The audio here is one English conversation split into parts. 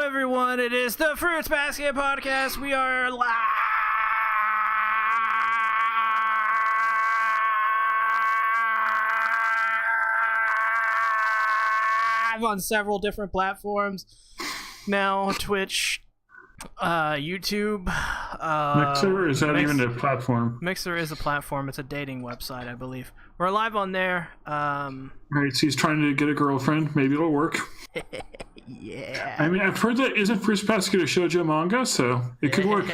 everyone. It is the Fruits Basket Podcast. We are live on several different platforms now. Twitch, YouTube, Mixer, is that even a platform? Mixer is a platform. It's a dating website, I believe. We're live on there. Right, so he's trying to get a girlfriend. Maybe it'll work. Yeah. I mean, I've heard that isn't Fruits Basket a shoujo manga, so it could work.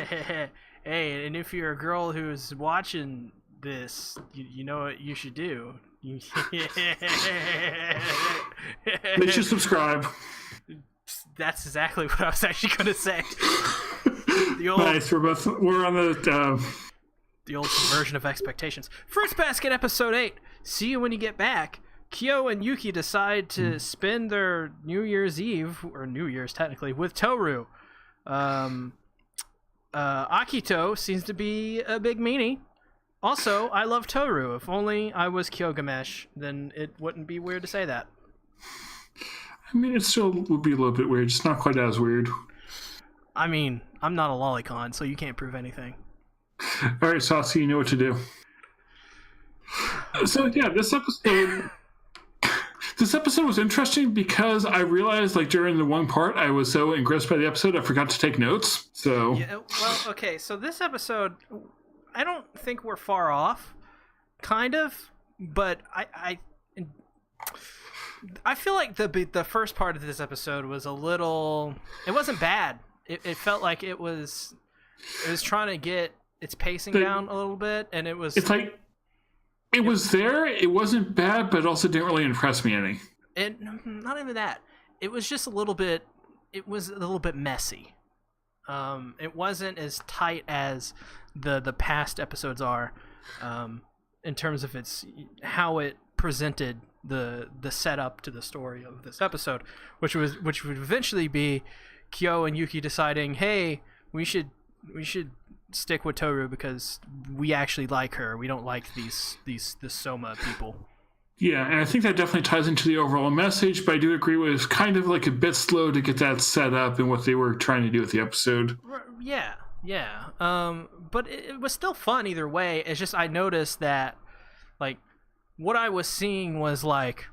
Hey, and if you're a girl who's watching this, you know what you should do. They should subscribe. That's exactly what I was actually going to say. Nice, we're on the old subversion of expectations. Fruits Basket Episode 8. See you when you get back. Kyo and Yuki decide to spend their New Year's Eve, or New Year's technically, with Tohru. Akito seems to be a big meanie. Also, I love Tohru. If only I was Kyogamesh, then it wouldn't be weird to say that. I mean, it still would be a little bit weird, just not quite as weird. I mean, I'm not a lolicon, so you can't prove anything. Alright, Saucy, you know what to do. So, yeah, this episode was interesting because I realized, like, during the one part, I was so engrossed by the episode, I forgot to take notes, so... Yeah, well, okay, so this episode, I don't think we're far off, kind of, but I feel like the first part of this episode was a little... It wasn't bad. It felt like it was trying to get its pacing down a little bit, and it was... It's like... It was there, it wasn't bad, but it also didn't really impress me any. Not even that. It was just a little bit messy. It wasn't as tight as the past episodes are, in terms of how it presented the setup to the story of this episode, which would eventually be Kyo and Yuki deciding, hey, we should stick with Tohru because we actually like her. We don't like the Soma people. Yeah, and I think that definitely ties into the overall message, but I do agree with it's kind of like a bit slow to get that set up and what they were trying to do with the episode. Yeah. But it was still fun either way. It's just I noticed that, like, what I was seeing was like,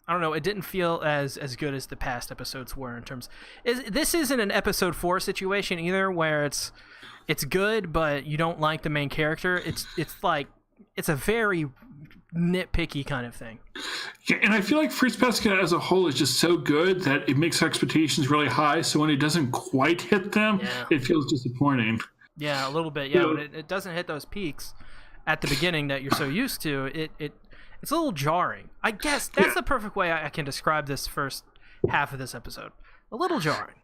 I don't know, it didn't feel as good as the past episodes were in terms... This isn't an episode 4 situation either where it's good, but you don't like the main character. It's like, it's a very nitpicky kind of thing. Yeah, and I feel like Fruits Basket as a whole is just so good that it makes expectations really high, so when it doesn't quite hit them, It feels disappointing. Yeah, a little bit, yeah. When it doesn't hit those peaks at the beginning that you're so used to, it's a little jarring. I guess that's the perfect way I can describe this first half of this episode. A little jarring.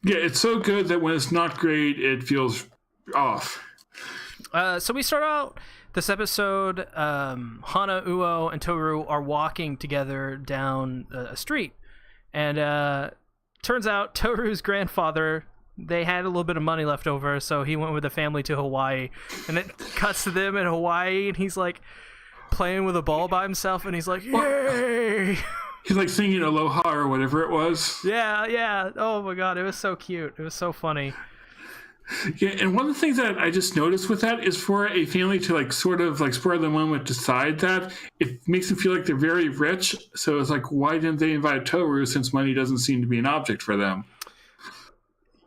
Yeah, it's so good that when it's not great, it feels off. So we start out this episode, Hana, Uo, and Tohru are walking together down a street. And turns out Tohru's grandfather, they had a little bit of money left over, so he went with the family to Hawaii. And it cuts to them in Hawaii, and he's like playing with a ball by himself, and he's like, yay! He's like singing Aloha or whatever it was. Yeah. Oh my god, it was so cute. It was so funny. Yeah, and one of the things that I just noticed with that is for a family to like sort of like spur of the moment decide that, it makes them feel like they're very rich. So it's like, why didn't they invite Tohru since money doesn't seem to be an object for them?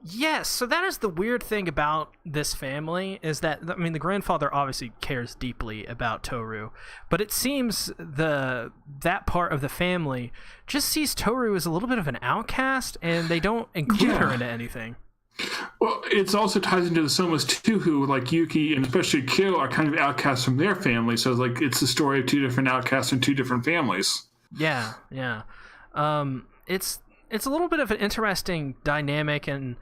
Yes, so that is the weird thing about this family, is that, I mean, the grandfather obviously cares deeply about Tohru, but it seems that part of the family just sees Tohru as a little bit of an outcast, and they don't include her into anything. Well, it also ties into the Somas too, who, like Yuki and especially Kyo, are kind of outcasts from their family, so it's the story of two different outcasts in two different families. Yeah. It's a little bit of an interesting dynamic, and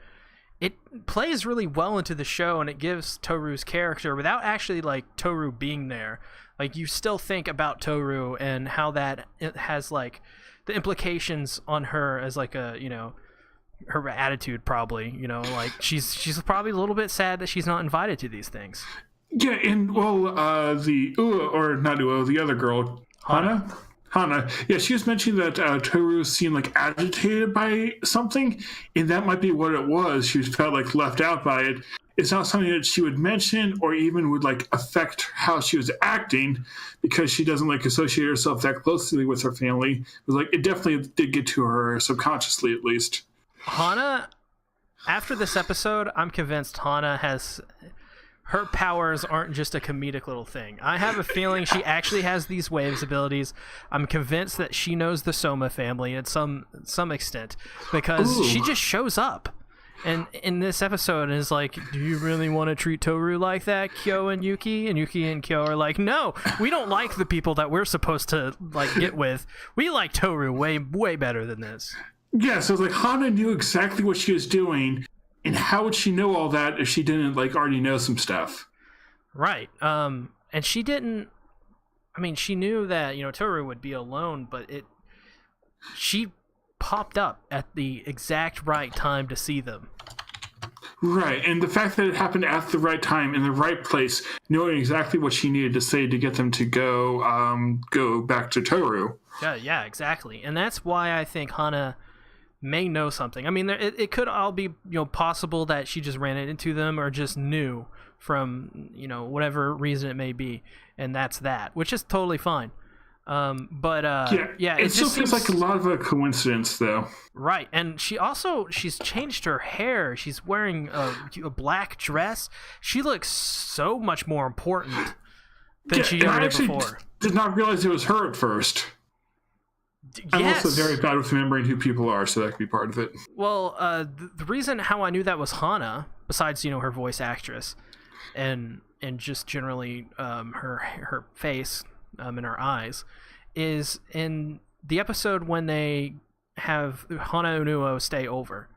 it plays really well into the show, and it gives Tohru's character, without actually like Tohru being there, like you still think about Tohru and how that it has like the implications on her as like a, you know, her attitude probably, you know, like she's probably a little bit sad that she's not invited to these things. Yeah, and well, the Uo, or not Uo, the other girl, Hana, Hana. Yeah, she was mentioning that Toru seemed like agitated by something, and that might be what it was. She felt like left out by it. It's not something that she would mention or even would like affect how she was acting because she doesn't like associate herself that closely with her family. But like it definitely did get to her subconsciously at least. Hana, after this episode, I'm convinced Hana has... her powers aren't just a comedic little thing. I have a feeling she actually has these waves abilities. I'm convinced that she knows the Soma family at some extent because she just shows up. And in this episode is like, do you really want to treat Tohru like that, Kyo and Yuki? And Yuki and Kyo are like, no, we don't like the people that we're supposed to like get with. We like Tohru way better than this. Yeah, so it's like Hana knew exactly what she was doing. And how would she know all that if she didn't like already know some stuff? Right. And she didn't. I mean, she knew that Tohru would be alone, but she popped up at the exact right time to see them. Right, and the fact that it happened at the right time in the right place, knowing exactly what she needed to say to get them to go back to Tohru. Yeah, exactly, and that's why I think Hana may know something. I mean, it could all be possible that she just ran into them or just knew from whatever reason it may be, and that's that, which is totally fine. It still seems like a lot of a coincidence, though. Right, and she's changed her hair. She's wearing a black dress. She looks so much more important than she ever did before. Did not realize it was her at first. I'm also very bad with remembering who people are, so that could be part of it. Well, the reason how I knew that was Hana, besides her voice actress, and just generally her face and her eyes, is in the episode when they have Hana Unuo stay over.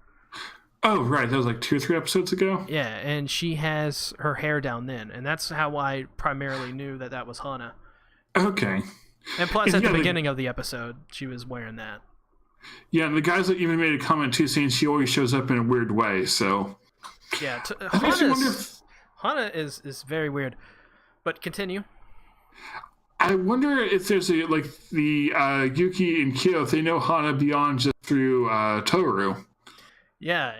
Oh, right. That was like 2 or 3 episodes ago? Yeah, and she has her hair down then, and that's how I primarily knew that was Hana. Okay. And plus, at the beginning of the episode, she was wearing that. Yeah, and the guys that even made a comment, too, saying she always shows up in a weird way, so... Yeah, Hana is very weird. But continue. I wonder if there's the Yuki and Kyo, if they know Hana beyond just through Tohru. Yeah,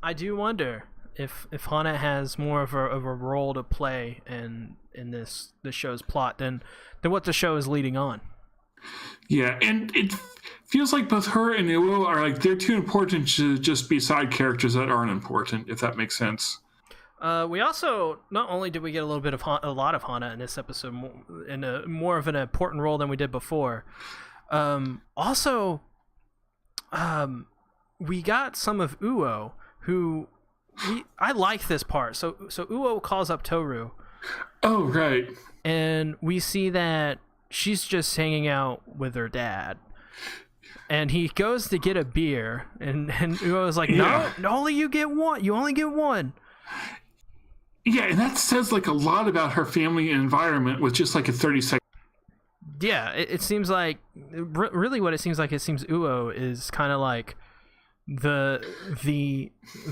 I do wonder if Hana has more of a role to play in this show's plot than what the show is leading on. Yeah, and it feels like both her and Uo are like they're too important to just be side characters that aren't important, if that makes sense. We also, not only did we get a lot of Hana in this episode, in more of an important role than we did before. We got some of Uo, who I like this part. So Uo calls up Tohru. Oh, right. And we see that she's just hanging out with her dad. And he goes to get a beer, and Uo is like, no, only you get one. You only get one. Yeah, and that says like a lot about her family and environment with just like a 30-second. Yeah, it seems like really what it seems like. It seems Uo is kind of like the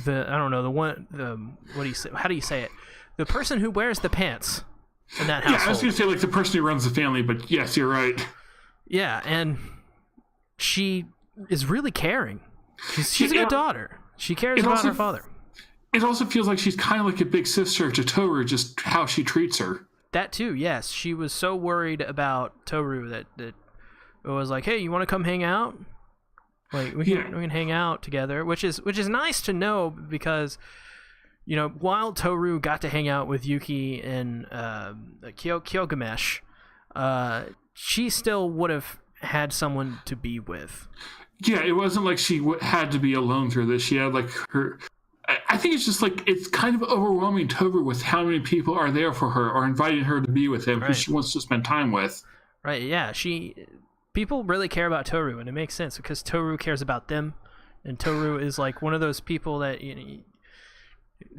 I don't know, the one, what do you say? How do you say it? The person who wears the pants in that household. Yeah, I was gonna say like the person who runs the family, but yes, you're right. Yeah, and she is really caring. She's a good daughter. She cares about her father. It also feels like she's kind of like a big sister to Tohru, just how she treats her. That too, yes. She was so worried about Tohru that it was like, hey, you want to come hang out? Like we can hang out together, which is nice to know because while Tohru got to hang out with Yuki and Kyogamesh, she still would have had someone to be with. Yeah, it wasn't like she had to be alone through this. She had like her. I think it's just like it's kind of overwhelming Tohru with how many people are there for her or inviting her to be with him who she wants to spend time with. Right, yeah. People really care about Tohru, and it makes sense because Tohru cares about them, and Tohru is like one of those people that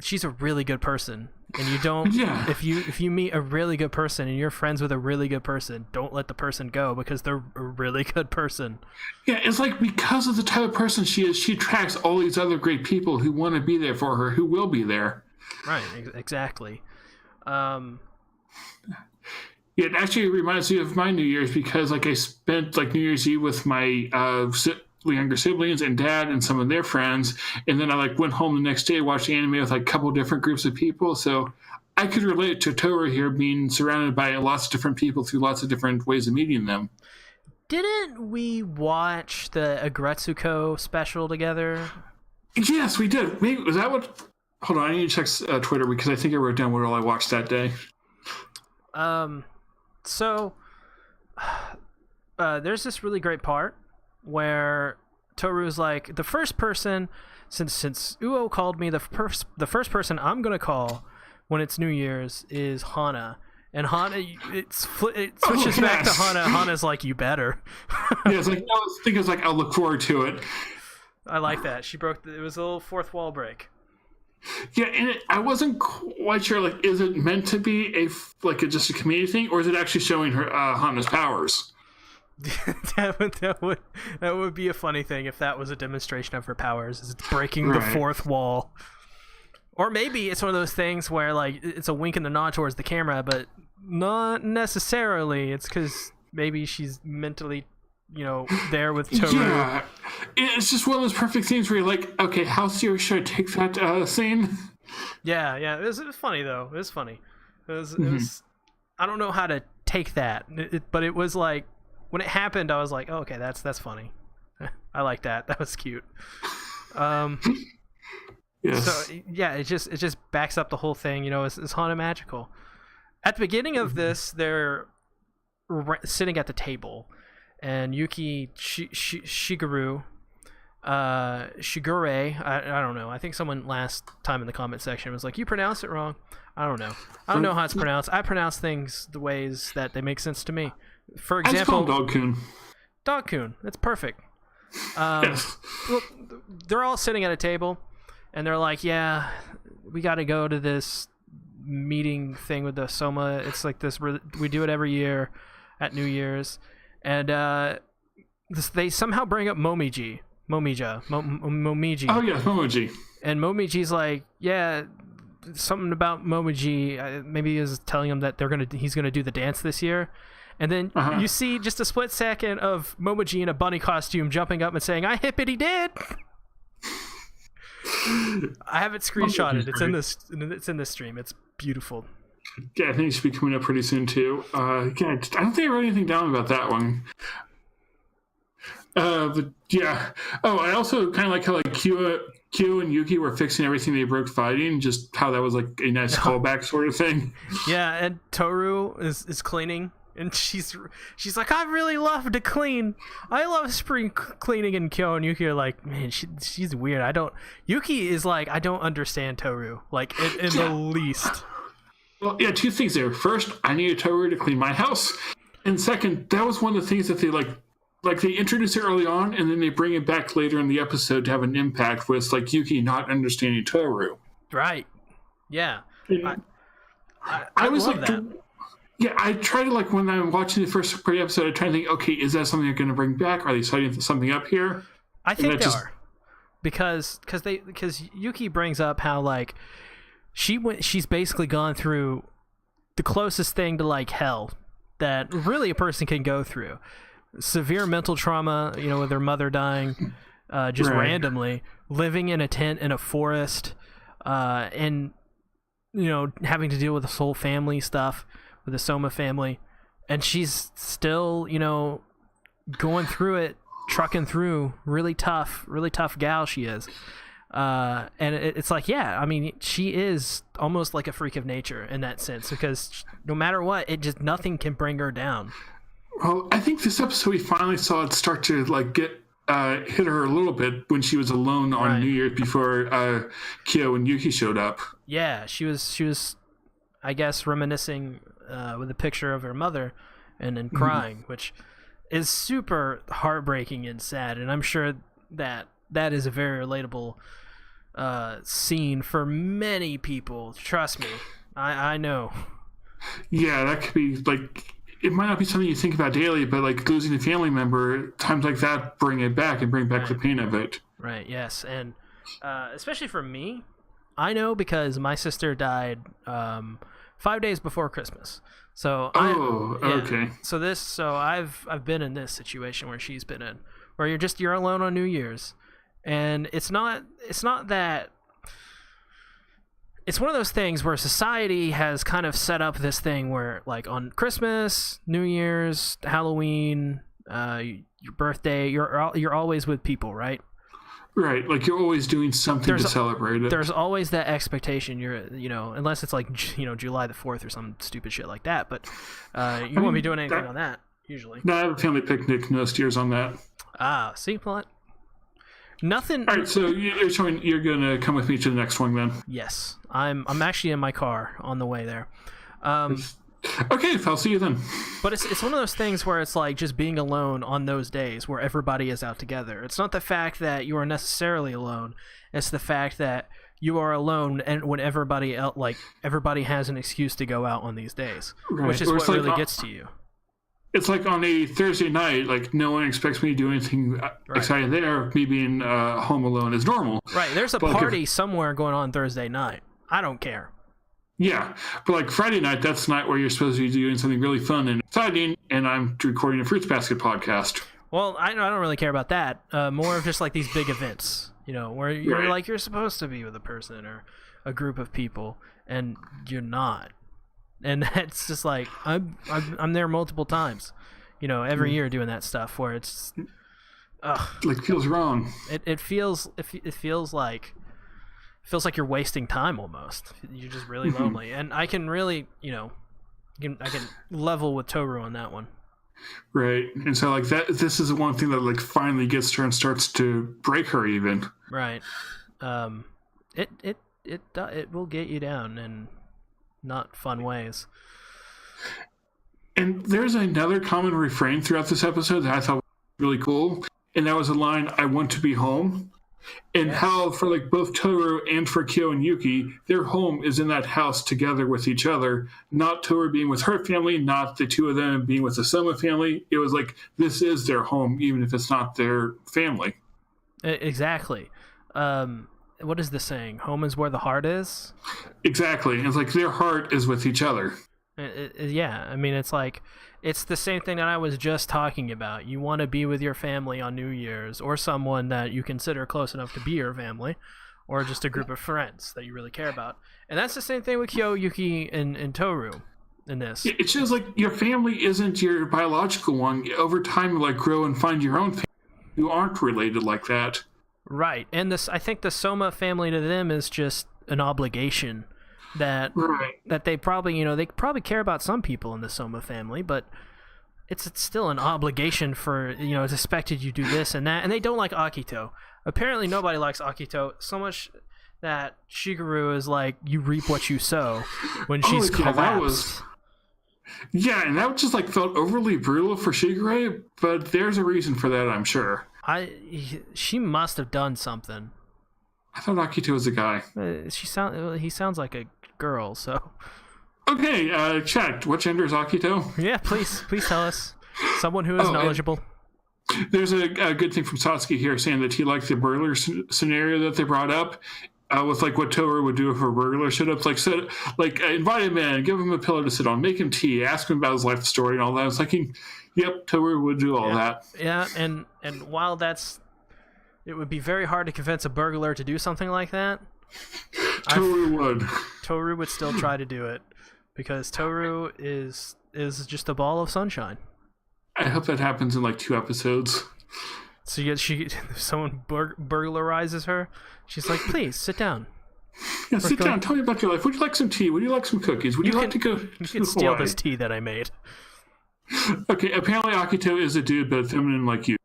she's a really good person, and you don't. Yeah. If you meet a really good person and you're friends with a really good person, don't let the person go because they're a really good person. Yeah, it's like because of the type of person she is, she attracts all these other great people who want to be there for her, who will be there. Right. Exactly. Yeah, it actually reminds me of my New Year's because like I spent like New Year's Eve with my younger siblings and dad and some of their friends, and then I like went home the next day, watched anime with like a couple different groups of people. So I could relate to Tohru here being surrounded by lots of different people through lots of different ways of meeting them. Didn't we watch the Agretsuko special together? Yes, we did. Maybe, was that what? Hold on, I need to check Twitter because I think I wrote down what all I watched that day. So there's this really great part where Toru's like, the first person, since Uo called me, the first person I'm gonna call when it's New Year's is Hana. And Hana, it switches back to Hana. Hana's like, you better. Yeah, it's like, I think it's like, I'll look forward to it. I like that. She broke. It was a little fourth wall break. Yeah, and I wasn't quite sure. Like, is it meant to be just a comedic thing, or is it actually showing her Hana's powers? that would be a funny thing if that was a demonstration of her powers. Is breaking the fourth wall, or maybe it's one of those things where like it's a wink and a nod towards the camera, but not necessarily. It's because maybe she's mentally, there with Tohru. Yeah, it's just one of those perfect things where you're like, okay, how serious should I take that scene? Yeah, it was funny though. It was funny. It was. I don't know how to take that, but it was like when it happened, I was like, oh, okay, that's funny. I like that. That was cute. Yes. So yeah, it just backs up the whole thing. Is Hana magical? At the beginning of this, they're sitting at the table, and Yuki Shigure, I don't know. I think someone last time in the comment section was like, "You pronounce it wrong." I don't know. I don't know how it's pronounced. I pronounce things the ways that they make sense to me. For example, Dog-kun. Dog-kun. That's perfect. Yes. Well, they're all sitting at a table, and they're like, "Yeah, we got to go to this meeting thing with the Soma. It's like this. We do it every year at New Year's, and they somehow bring up Momiji." Momiji. Oh yeah, Momiji. And Momiji's like, yeah, something about Momiji. Maybe he was telling him that he's gonna do the dance this year. And then you see just a split second of Momiji in a bunny costume jumping up and saying, "I hippity did." I have it screenshotted. It's in this stream. It's beautiful. Yeah, I think it should be coming up pretty soon too. I don't think I wrote anything down about that one. But yeah. Oh, I also kind of like how like Kyo and Yuki were fixing everything they broke fighting. Just how that was like a nice callback sort of thing. Yeah, and Tohru is cleaning, and she's like, "I really love to clean. I love spring cleaning." And Kyo and Yuki are like, "Man, she's weird. Yuki is like, I don't understand Tohru like in the least." Well, yeah, two things there. First, I needed Tohru to clean my house, and second, that was one of the things that they like they introduce it early on, and then they bring it back later in the episode to have an impact with like Yuki not understanding Tohru. Right. Yeah. I was love like, that. yeah, I try to like when I'm watching the first episode, I try to think, okay, is that something they're going to bring back? Are they setting something up here? I think they are, because Yuki brings up how like she's basically gone through the closest thing to like hell that really a person can go through. Severe mental trauma, with her mother dying just randomly, living in a tent in a forest, and having to deal with this whole family stuff with the Soma family, and she's still going through it, trucking through. Really tough gal she is. And it's like, yeah, I mean, she is almost like a freak of nature in that sense, because no matter what, nothing can bring her down. Well, I think this episode we finally saw it start to like get hit her a little bit when she was alone on New Year's before Kyo and Yuki showed up. Yeah, she was, I guess, reminiscing with a picture of her mother and then crying, which is super heartbreaking and sad. And I'm sure that is a very relatable scene for many people. Trust me, I know. Yeah, that could be like. It might not be something you think about daily, but like losing a family member, times like that bring it back and bring back the pain of it. Right, yes. And especially for me, I know because my sister died 5 days before Christmas. So okay. So I've been in this situation where she's been in, where you're alone on New Year's, and it's not that. It's one of those things where society has kind of set up this thing where, like, on Christmas, New Year's, Halloween, your birthday, you're always with people, right? Right, like you're always doing something to celebrate it. There's always that expectation. Unless it's like July the 4th or some stupid shit like that. But you won't be doing anything on that usually. No, I have a family picnic most years on that. See, plot. Nothing. All right, so you're gonna come with me to the next one then. Yes, I'm actually in my car on the way there. Okay, I'll see you then. But it's one of those things where it's like just being alone on those days where everybody is out together. It's not the fact that you are necessarily alone. It's the fact that you are alone, and when everybody else, like, everybody has an excuse to go out on these days, right. Which is what really gets to you. It's like on a Thursday night, like no one expects me to do anything exciting there. Me being home alone is normal. Right. There's a party somewhere going on Thursday night. I don't care. Yeah, but like Friday night, that's the night where you're supposed to be doing something really fun and exciting, and I'm recording a Fruits Basket podcast. Well, I don't really care about that. More of just like these big events, where you're like you're supposed to be with a person or a group of people, and you're not. And that's just like I'm there multiple times, every year doing that stuff where it's, like feels wrong. It feels like. Feels like you're wasting time almost. You're just really lonely, and I can really, I can level with Tohru on that one. Right, and so like that, this is the one thing that like finally gets her and starts to break her even. Right, it will get you down in not fun ways. And there's another common refrain throughout this episode that I thought was really cool, and that was the line, "I want to be home." And how for like both Tohru and for Kyo and Yuki, their home is in that house together with each other. Not Tohru being with her family, not the two of them being with the Soma family. It was like this is their home, even if it's not their family. Exactly. What is the saying? Home is where the heart is. Exactly. It's like their heart is with each other. Yeah, I mean, it's like it's the same thing that I was just talking about. You want to be with your family on New Year's, or someone that you consider close enough to be your family, or just a group of friends that you really care about. And that's the same thing with Kyo, Yuki, and Tohru in this. It shows like your family isn't your biological one. Over time, you like grow and find your own family who aren't related like that. Right, and I think the Soma family to them is just an obligation. That they probably they probably care about some people in the Soma family, but it's still an obligation for it's expected you do this and that, and they don't like Akito. Apparently nobody likes Akito so much that Shigeru is like, you reap what you sow when she's collapsed. And that just like felt overly brutal for Shigeru, but there's a reason for that, I'm sure. She must have done something. I thought Akito was a guy. He sounds like a girl, so. Okay, checked. What gender is Akito? Yeah, please tell us. Someone who is knowledgeable. There's a good thing from Satsuki here saying that he liked the burglar scenario that they brought up. With like what Tohru would do if a burglar showed up, invite him in, give him a pillow to sit on, make him tea, ask him about his life story and all that. It's like, yep, Tohru would do all that. Yeah, and while it would be very hard to convince a burglar to do something like that. Tohru would still try to do it because Tohru is just a ball of sunshine. I hope that happens in like 2 episodes. So if someone burglarizes her, she's like, "Please sit down." Yeah, sit down. Tell me about your life. Would you like some tea? Would you like some cookies? Would you like to go? You can steal this tea that I made. Okay, apparently Akito is a dude, but feminine like you.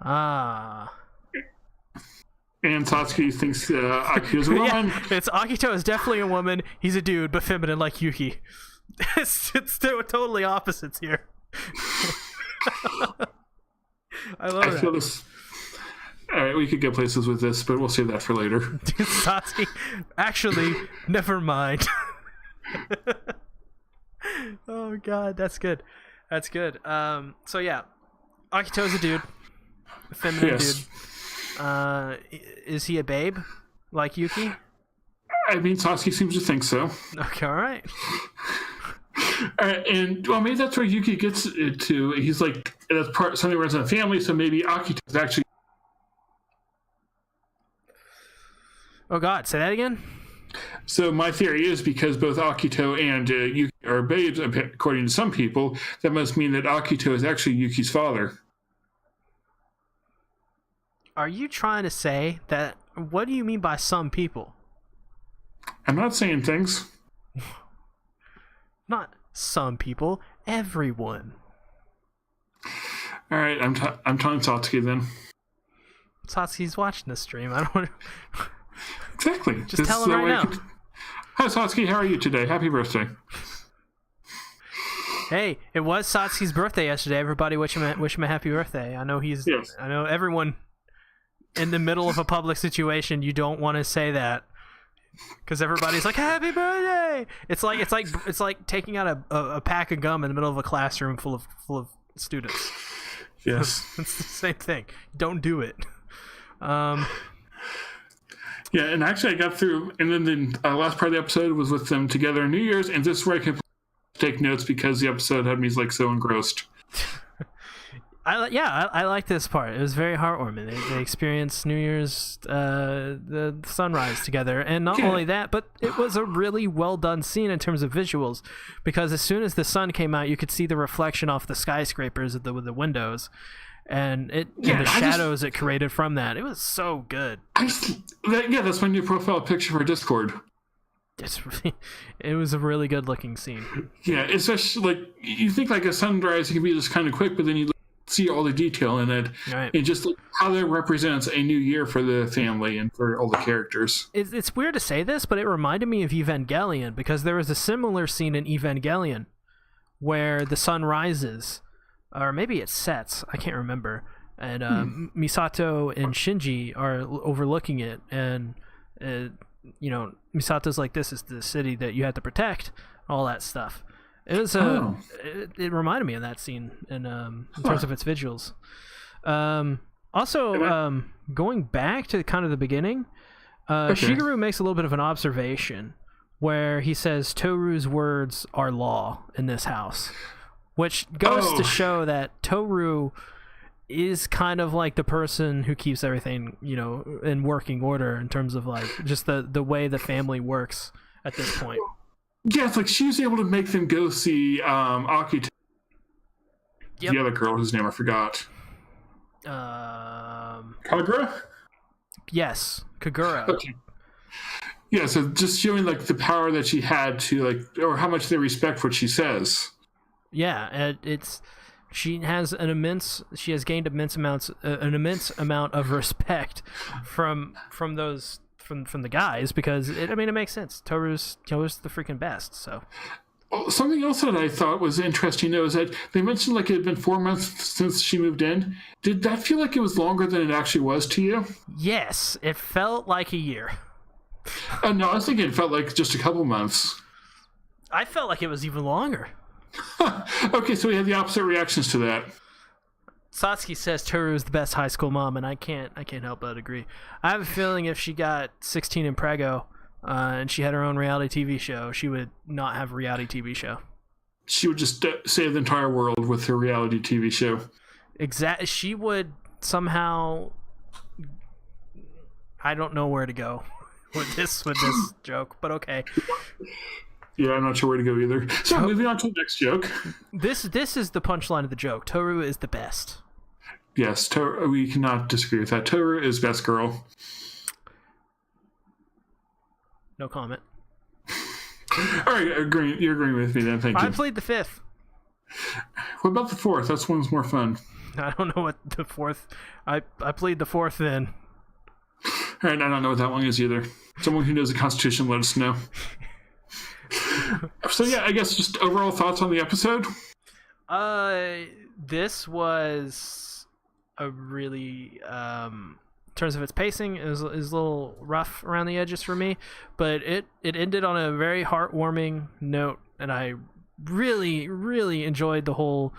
Ah. And Satsuki thinks Akito is a woman. Akito is definitely a woman. He's a dude, but feminine like Yuki. It's totally opposites here. I feel this. All right, we could go places with this, but we'll save that for later. Satsuki, actually, never mind. Oh God, that's good. So yeah, Akito's a dude, a feminine dude. Is he a babe like Yuki? I mean, Sasuke seems to think so. Okay, all right. And well, maybe that's where Yuki gets it to. He's like, that's part something runs in the family, so maybe Akito is actually. Oh God, say that again. So my theory is because both Akito and Yuki are babes, according to some people, that must mean that Akito is actually Yuki's father. Are you trying to say that? What do you mean by some people? I'm not saying things. Not some people, everyone. All right, I'm telling Satsuki then. Satsuki's watching this stream. I don't want to... Exactly. Just tell him right now. Hi, Satsuki. How are you today? Happy birthday. Hey, it was Satsuki's birthday yesterday. Everybody wish him a happy birthday. I know he's... Yes. I know everyone in the middle of a public situation, you don't want to say that. Because everybody's like, happy birthday! It's like taking out a pack of gum in the middle of a classroom full of students. Yes. It's the same thing. Don't do it. Yeah, and actually I got through, and then the last part of the episode was with them together on New Year's, and this is where I could take notes because the episode had me like so engrossed. I like this part. It was very heartwarming. They experienced New Year's, the sunrise together, and not only that, but it was a really well done scene in terms of visuals, because as soon as the sun came out, you could see the reflection off the skyscrapers of the windows, and the shadows it created from that. It was so good. That's my new profile picture for Discord. It was a really good looking scene. Yeah, especially like you think like a sunrise can be just kind of quick, but then you see all the detail in it, right. And just how that represents a new year for the family and for all the characters. It's weird to say this, but it reminded me of Evangelion, because there was a similar scene in Evangelion where the sun rises, or maybe it sets, I can't remember, and Misato and Shinji are overlooking it, and Misato's like, this is the city that you have to protect, all that stuff. It was it reminded me of that scene in terms of its visuals. Also, going back to kind of the beginning, Shigeru makes a little bit of an observation where he says Tohru's words are law in this house, which goes to show that Tohru is kind of like the person who keeps everything, in working order in terms of like just the way the family works at this point. Yeah, it's like she was able to make them go see Akito. Yep. The other girl whose name I forgot. Kagura? Yes, Kagura. Okay. Yeah, so just showing like the power that she had to like, or how much they respect what she says. Yeah, she has gained an immense amount of respect from those. From the guys, because it makes sense. Tohru's the freaking best. So something else that I thought was interesting though is that they mentioned like it had been 4 months since she moved in. Did that feel like it was longer than it actually was to you? Yes, it felt like a year. No, I was thinking it felt like just a couple months. I felt like it was even longer. Okay, so we had the opposite reactions to that. Satsuki says Tohru is the best high school mom, and I can't help but agree. I have a feeling if she got 16 in Prego and she had her own reality TV show, she would not have a reality TV show. She would just save the entire world with her reality TV show. Exactly. She would somehow... I don't know where to go with this joke, but okay. Yeah, I'm not sure where to go either. So moving on to the next joke. This is the punchline of the joke. Tohru is the best. Yes, we cannot disagree with that. Tohru is best girl. No comment. All right, you're agreeing with me then. Thank you. I played the fifth. What about the fourth? That one's more fun. I don't know what the fourth... I played the fourth then. All right, I don't know what that one is either. Someone who knows the Constitution, let us know. So yeah, I guess just overall thoughts on the episode. This was a really in terms of its pacing, is a little rough around the edges for me, but it ended on a very heartwarming note, and I really, really enjoyed the whole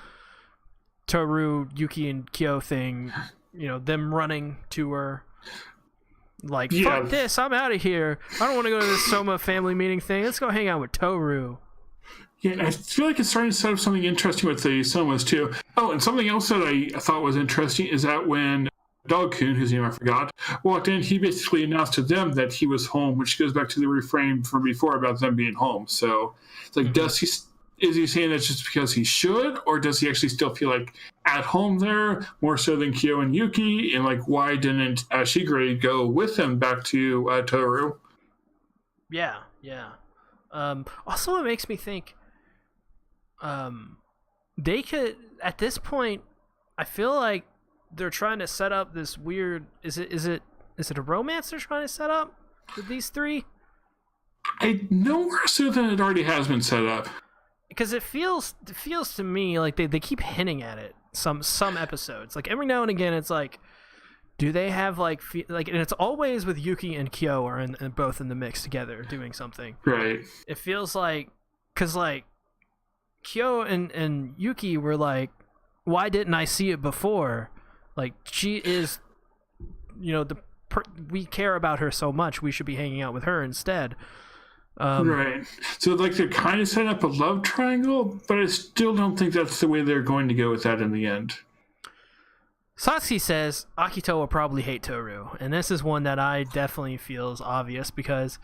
Tohru, Yuki, and Kyo thing. Them running to her. Like, Yeah. fuck this, I'm out of here. I don't want to go to this Soma family meeting thing. Let's go hang out with Tohru. Yeah, I feel like it's starting to set up something interesting with the Somas, too. Oh, and something else that I thought was interesting is that when Dog-kun, whose name I forgot, walked in, he basically announced to them that he was home, which goes back to the refrain from before about them being home. So, it's like, is he saying that just because he should, or does he actually still feel like at home there, more so than Kyo and Yuki? And, like, why didn't Shigure go with him back to Tohru? Yeah. Also, it makes me think, they could, at this point, I feel like they're trying to set up this weird, is it a romance they're trying to set up with these three? I know more so than it already has been set up. Because it feels to me like they keep hinting at it some episodes. Like every now and again, it's like, do they have like, and it's always with Yuki and Kyo are both in the mix together doing something. Right. It feels like, because like Kyo and Yuki were like, why didn't I see it before? Like, she is, we care about her so much, we should be hanging out with her instead. Right. So, like, they're kind of setting up a love triangle, but I still don't think that's the way they're going to go with that in the end. Satsuki says Akito will probably hate Tohru, and this is one that I definitely feel is obvious because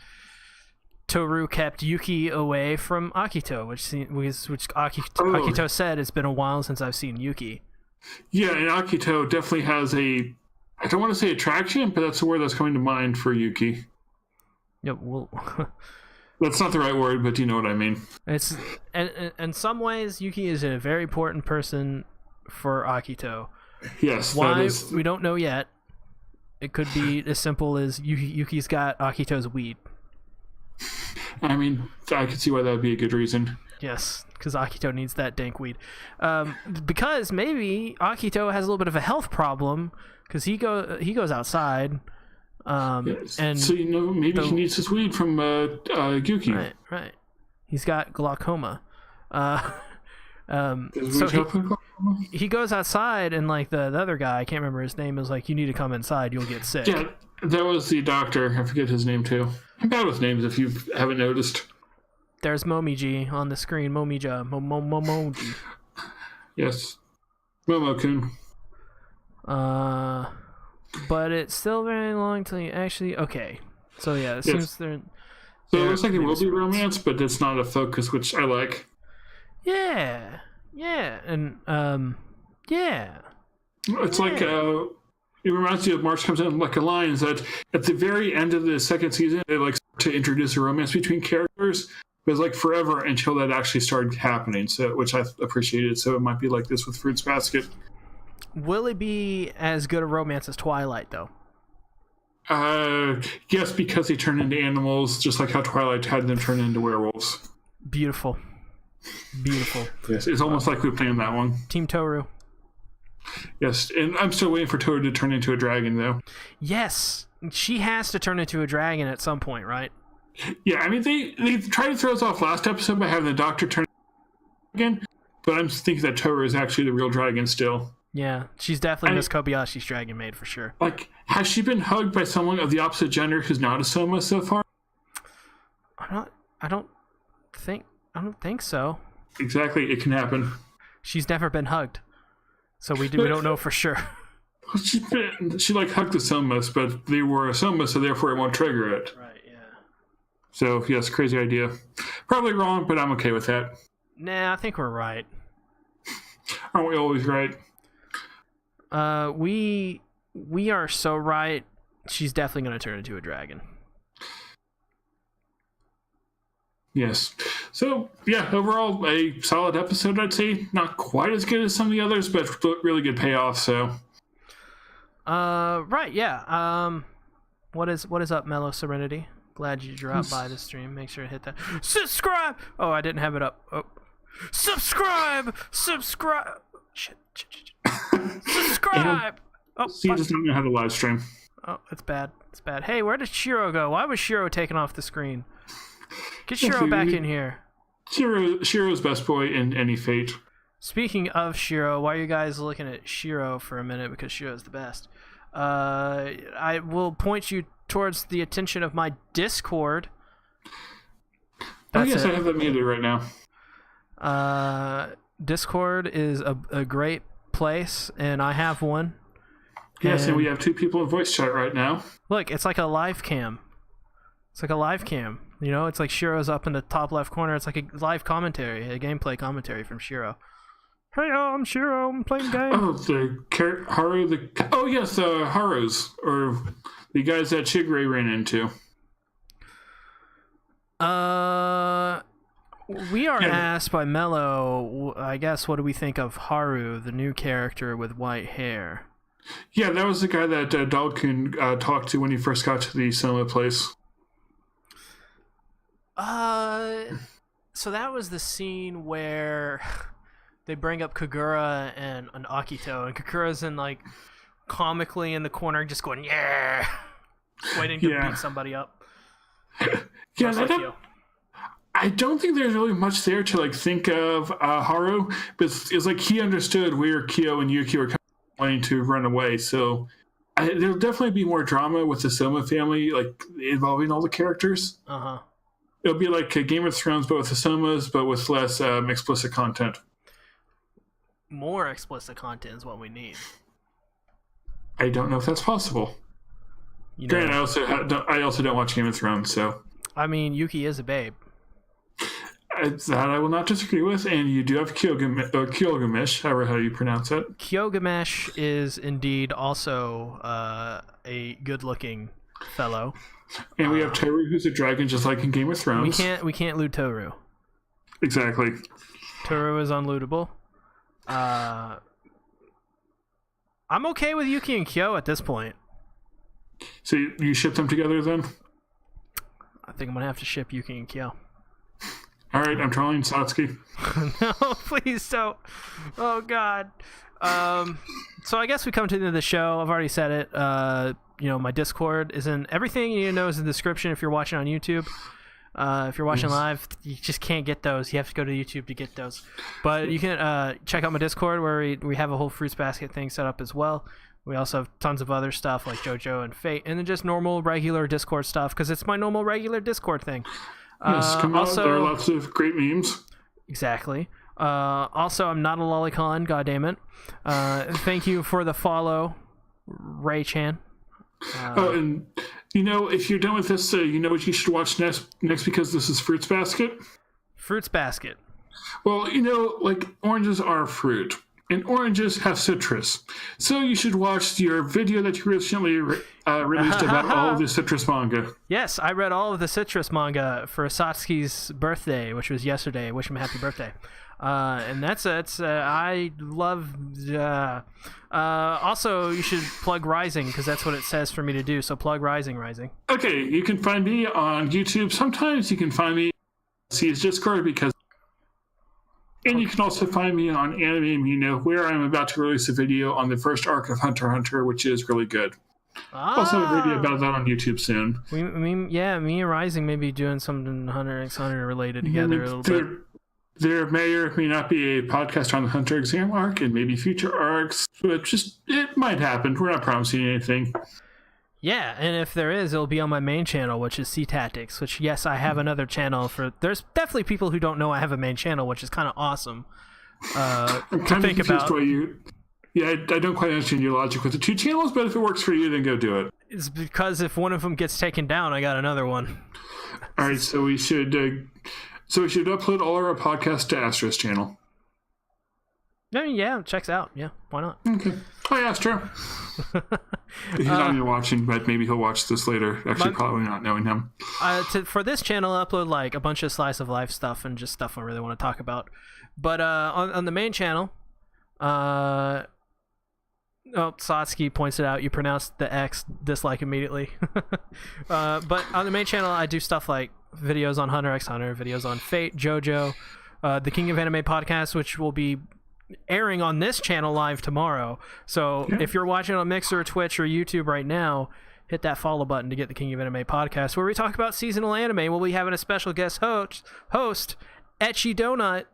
Tohru kept Yuki away from Akito, which Akito said it's been a while since I've seen Yuki. Yeah, and Akito definitely has I don't want to say attraction, but that's the word that's coming to mind for Yuki. Yeah, well, that's not the right word, but you know what I mean. It's and in some ways, Yuki is a very important person for Akito. Yes, why that is. We don't know yet. It could be as simple as Yuki's got Akito's weed. I mean, I could see why that would be a good reason. Yes, because Akito needs that dank weed. Because maybe Akito has a little bit of a health problem because he goes outside. Yes. And so maybe he needs his weed from Yuki. Right. He's got glaucoma. So he goes outside, and like the other guy, I can't remember his name, is like, you need to come inside, you'll get sick. Yeah, that was the doctor. I forget his name too. I'm bad with names if you haven't noticed. There's Momiji on the screen. Momija. Momoji. Yes. Momo-kun. But it's still very long till you actually... Okay. So yeah, it seems they're... So it looks like there will be romance, but it's not a focus, which I like. Yeah. And, yeah. It's like, it reminds me of March Comes In Like a Lion, is that at the very end of the second season, they like to introduce a romance between characters. It was like forever until that actually started happening, so which I appreciated. So it might be like this with Fruits Basket. Will it be as good a romance as Twilight, though? Yes, because they turn into animals, just like how Twilight had them turn into werewolves. Beautiful. Yes, it's almost like we planned that one. Team Tohru. Yes, and I'm still waiting for Tohru to turn into a dragon, though. Yes, she has to turn into a dragon at some point, right? Yeah, I mean, they tried to throw us off last episode by having the Doctor turn again, but I'm thinking that Tohru is actually the real dragon still. Yeah, she's definitely Miss Kobayashi's dragon maid for sure. Like, has she been hugged by someone of the opposite gender who's not a Soma so far? I don't think so. Exactly, it can happen. She's never been hugged, so we don't know for sure. She like hugged the Somas, but they were a Soma, so therefore it won't trigger it. Right, yeah. So, yes, crazy idea. Probably wrong, but I'm okay with that. Nah, I think we're right. Aren't we always right? We are so right. She's definitely going to turn into a dragon. Yes. So, yeah, overall, a solid episode, I'd say. Not quite as good as some of the others, but really good payoff, so. Right, yeah. What is up, Mellow Serenity? Glad you dropped by the stream. Make sure to hit that. Subscribe! Oh, I didn't have it up. Oh. Subscribe! Shit. Subscribe! He doesn't know how to live stream. Oh, it's bad. Hey, where did Shiro go? Why was Shiro taken off the screen? Get Shiro back in here. Shiro's best boy in any fate. Speaking of Shiro, why are you guys looking at Shiro for a minute? Because Shiro's the best. I will point you towards the attention of my Discord. Yes, I have that muted right now. Discord is a great place, and I have one. Yes, and we have 2 people in voice chat right now. Look, it's like a live cam. It's like a live cam. You know, it's like Shiro's up in the top left corner. It's like a live commentary, a gameplay commentary from Shiro. Hey, I'm Shiro. I'm playing game. Oh, Haru. Yes, Harus, or the guys that Shigure ran into. We are asked by Mello, I guess, what do we think of Haru, the new character with white hair? Yeah, that was the guy that Dalkun talked to when he first got to the cinema place. So that was the scene where they bring up Kagura and Akito, and Kagura's in, like, comically in the corner just going, yeah, waiting to beat somebody up. Yeah, I don't think there's really much there to, like, think of Haru, but it's like he understood where Kyo and Yuki were wanting to run away, so there'll definitely be more drama with the Soma family, like, involving all the characters. Uh-huh. It'll be like a Game of Thrones, but with the Somas, but with less explicit content. More explicit content is what we need. I don't know if that's possible. Granted, I also don't watch Game of Thrones, so... I mean, Yuki is a babe. That I will not disagree with, and you do have Kyogamesh, however how you pronounce it. Kyogamesh is indeed also a good-looking fellow. And we have Tohru, who's a dragon, just like in Game of Thrones. We can't loot Tohru. Exactly. Tohru is unlootable. I'm okay with Yuki and Kyo at this point. So you ship them together then? I think I'm gonna have to ship Yuki and Kyo. All right, I'm trolling Satsuki. No, please don't. Oh God. So I guess we come to the end of the show. I've already said it. My Discord is in everything you need to know is in the description if you're watching on YouTube. If you're watching live, you just can't get those. You have to go to YouTube to get those. But you can check out my Discord where we have a whole fruits basket thing set up as well. We also have tons of other stuff like JoJo and Fate, and then just normal, regular Discord stuff because it's my normal, regular Discord thing. Yes, come out. There are lots of great memes. Exactly. Also, I'm not a lolicon, goddammit. Thank you for the follow, Ray-chan. And if you're done with this, you know what you should watch next because this is Fruits Basket? Fruits Basket. Well, like oranges are fruit, and oranges have citrus. So you should watch your video that you recently released about all of the citrus manga. Yes, I read all of the citrus manga for Satsuki's birthday, which was yesterday. Wish him a happy birthday. And that's it. I love... also, you should plug Rising, because that's what it says for me to do. So plug Rising. Okay, you can find me on YouTube. Sometimes you can find me on C's Discord, because... And you can also find me on Anime where I'm about to release a video on the first arc of Hunter x Hunter, which is really good. Also a video about that on YouTube soon. Me and Rising may be doing something Hunter x Hunter related together a little bit. There may or may not be a podcast on the Hunter exam arc and maybe future arcs, but it might happen. We're not promising anything. Yeah, and if there is, it'll be on my main channel, which is C Tactics, which, yes, I have another channel for... There's definitely people who don't know I have a main channel, which is kind of awesome I'm kind of confused why you... Yeah, I don't quite understand your logic with the 2 channels, but if it works for you, then go do it. It's because if one of them gets taken down, I got another one. All right, so we should upload all our podcasts to Astra's channel. Yeah, checks out. Yeah, why not? Okay. Hi, Astra. He's not even watching, but maybe he'll watch this later. Actually, probably not knowing him. For this channel, I upload like a bunch of slice of life stuff and just stuff I really want to talk about. But on the main channel, Satsuki points it out. You pronounced the X dislike immediately. But on the main channel, I do stuff like videos on Hunter x Hunter, videos on Fate, JoJo, the King of Anime podcast, which will be airing on this channel live tomorrow. So if you're watching on Mixer, Twitch, or YouTube right now, hit that follow button to get the King of Anime podcast, where we talk about seasonal anime. We'll be having a special guest host Etchy Donut.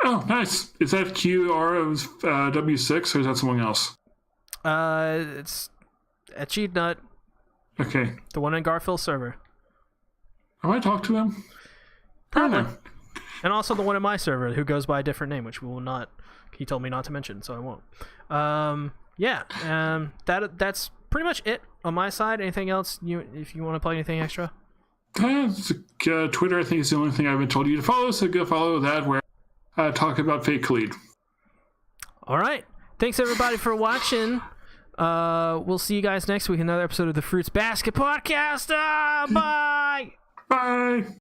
Oh, nice. Is that QRW6 or is that someone else? It's Etchy Nut Okay. The one in Garfield's server. Have I talked to them? Probably. And also the one in my server who goes by a different name, which we will not. He told me not to mention, so I won't. That's pretty much it on my side. Anything else? If you want to plug anything extra? Twitter, I think, is the only thing I've been told you to follow, so go follow that where I talk about Fake Khalid. All right. Thanks, everybody, for watching. We'll see you guys next week in another episode of the Fruits Basket Podcast. Bye! Bye!